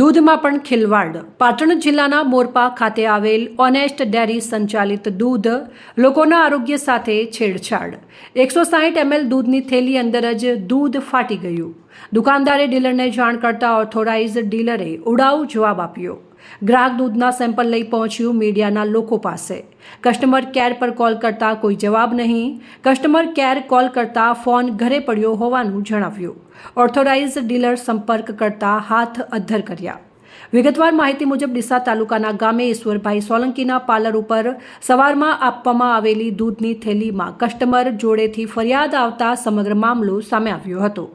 દૂધમાં પણ ખિલવાડ. પાટણ જિલ્લાના મોરપા ખાતે આવેલ ઓનેસ્ટ ડેરી સંચાલિત દૂધ લોકોના આરોગ્ય સાથે છેડછાડ. 160 ml દૂધની થેલી અંદર જ દૂધ ફાટી ગયું. દુકાનદારે ડીલરને જાણ કરતા ઓથોરાઇઝ્ડ ડીલરે ઉડાઉ જવાબ આપ્યો. ગ્રાહક દૂધના સેમ્પલ લઈ પહોંચ્યું મીડિયાના લોકો પાસે. કસ્ટમર કેર પર કોલ કરતા કોઈ જવાબ નહીં. કસ્ટમર કેર કોલ કરતા ફોન ઘરે પડ્યો હોવાનું જણાવ્યું. ઓથોરાઇઝ્ડ ડીલર સંપર્ક કરતા હાથ અદ્ધર કર્યા. વિગતવાર માહિતી મુજબ ડીસા તાલુકાના ગામે ઈશ્વરભાઈ સોલંકીના પાર્લર ઉપર સવારમાં આપવામાં આવેલી દૂધની થેલીમાં કસ્ટમર જોડેથી ફરિયાદ આવતા સમગ્ર મામલો સામે આવ્યો હતો.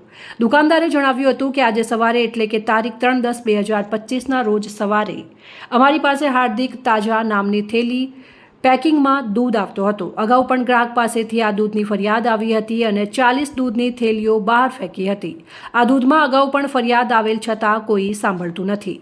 દુકાનદારે જણાવ્યું હતું કે આજે સવારે એટલે કે તારીખ 3/10/2025ના રોજ સવારે અમારી પાસે હાર્દિક તાજા નામની થેલી પેકિંગમાં દૂધ આવતો હતો. અગાઉ પણ ગ્રાહક પાસેથી આ દૂધની ફરિયાદ આવી હતી અને 40 દૂધની થેલીઓ બહાર ફેંકી હતી. આ દૂધમાં અગાઉ પણ ફરિયાદ આવેલ છતાં કોઈ સાંભળતું નથી.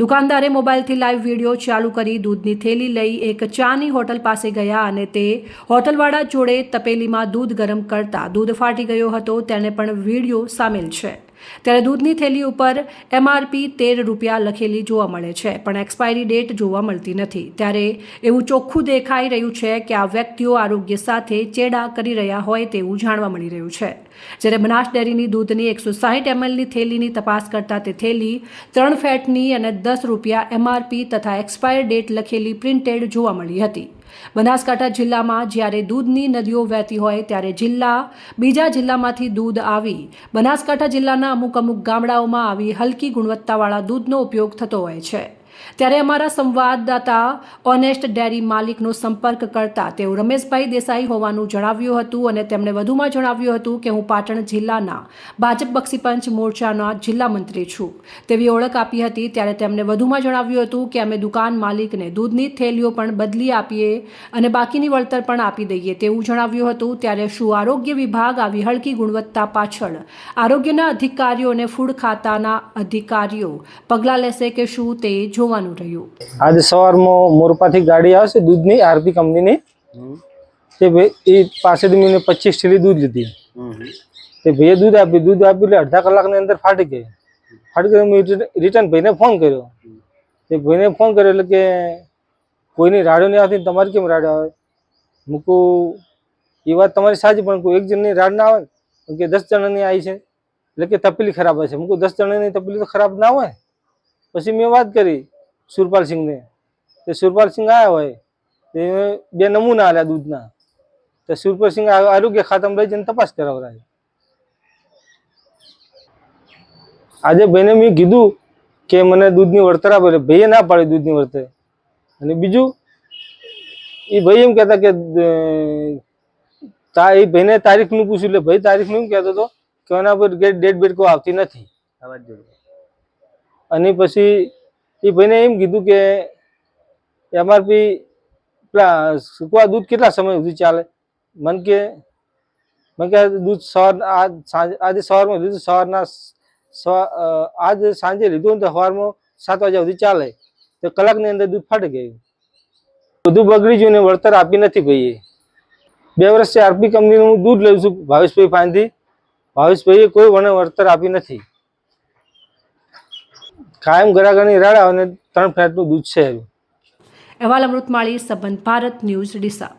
દુકાનદારે મોબાઈલથી લાઈવ વિડીયો ચાલુ કરી દૂધની થેલી લઈ એક ચાની હોટલ પાસે ગયા અને તે હોટલવાળા જોડે તપેલીમાં દૂધ ગરમ કરતા દૂધ ફાટી ગયો હતો. તેને પણ વિડીયો સામેલ છે. ત્યારે દૂધની થેલી ઉપર MRP ₹13 લખેલી જોવા મળે છે, પણ એક્સપાયરી ડેટ જોવા મળતી નથી. ત્યારે એવું ચોખ્ખું દેખાઈ રહ્યું છે કે આ વ્યક્તિઓ આરોગ્ય સાથે ચેડા કરી રહ્યા હોય તેવું જાણવા મળી રહ્યું છે. જ્યારે બનાસ ડેરીની દૂધની 160 mlની થેલીની તપાસ કરતા તે થેલી 3 ફેટની અને ₹10 MRP તથા એક્સપાયર ડેટ લખેલી પ્રિન્ટેડ જોવા મળી હતી. બનાસકાંઠા જિલ્લામાં જ્યારે દૂધની નદીઓ વહેતી હોય ત્યારે બીજા જિલ્લામાંથી દૂધ આવી બનાસકાંઠા જિલ્લાના અમુક ગામડાઓમાં આવી હલકી ગુણવત્તાવાળા દૂધનો ઉપયોગ થતો હોય છે. ત્યારે અમારા સંવાદદાતા ઓનેસ્ટ ડેરી માલિકનો સંપર્ક કરતા તેઓ રમેશભાઈ દેસાઈ હોવાનું જણાવ્યું હતું અને તેમણે વધુમાં જણાવ્યું હતું કે હું પાટણ જિલ્લાના ભાજપ બક્ષીપંચ મોરચાના જિલ્લા મંત્રી છું તેવી ઓળખ આપી હતી. ત્યારે તેમણે વધુમાં જણાવ્યું હતું કે અમે દુકાન માલિકને દૂધની થેલીઓ પણ બદલી આપીએ અને બાકીની વળતર પણ આપી દઈએ તેવું જણાવ્યું હતું. ત્યારે શું આરોગ્ય વિભાગ આવી હલકી ગુણવત્તા પાછળ આરોગ્યના અધિકારીઓ અને ફૂડ ખાતાના અધિકારીઓ પગલાં લેશે કે શું તે જોવાનું રહ્યું. आज સવારમાં મોરપાથી ગાડી આવશે દૂધની આરપી કંપનીની તે ભાઈ એ પાસેથી મેં 25 થેલી દૂધ લીધી. તે ભાઈએ દૂધ આપ્યું એટલે અડધા કલાકની અંદર ફાટી ગઈ. મેં રિટર્ન ભાઈને ફોન કર્યો. તે ભાઈને ફોન કર્યો એટલે કે કોઈની રાડો નહીં આવતી, તમારી કેમ રાડો આવે? મૂકું એ વાત તમારી સાચી, પણ કોઈ એક જણની રાડ ના આવે કે 10 જણાની આવી છે એટલે કે તપેલી ખરાબ હશે. મૂકું 10 જણાની તપેલી તો ખરાબ ના હોય. પછી મેં વાત કરી સુરપાલસિંહને. તે સુરપાલસિંહ આવ્યા હોય તે 2 નમૂના આલ્યા દૂધના. તો સુરપાલસિંહ આરોગ્ય ખાતામાં લઈ જઈને તપાસ કરાવરાય. આજે ભાઈને મેં કીધું કે મને દૂધની વળતર આપો એટલે ભાઈએ ના પાડી દૂધની વળતર. અને બીજું એ ભાઈ એમ કહેતા કે એ ભાઈને તારીખનું પૂછ્યું એટલે ભાઈ તારીખનું એમ કહેતો હતો કે એના પર ડેટ બેટ કોઈ આવતી નથી. અને પછી એ ભાઈને એમ કીધું કે MRP પેલા સૂકવા દૂધ કેટલા સમય સુધી ચાલે? મને કે દૂધ આજે સવારમાં લીધું, આજ સાંજે લીધું તો સવારમાં 7 વાગ્યા સુધી ચાલે. તો કલાકની અંદર દૂધ ફાટી ગયું. બધું બગડી ગયું ને વળતર આપી નથી ભાઈએ. 2 વર્ષથી આરપી કંપનીનું હું દૂધ લઉં છું ભાવેશભાઈ પાસેથી. ભાવેશભાઈએ કોઈ વળતર આપી નથી. કાયમ ગ્રાહકોની રાડા અને 3 ફેટનું દૂધ છે. અહેવાલ અમૃત માળી, સંબંધ ભારત ન્યૂઝ, ડીસા.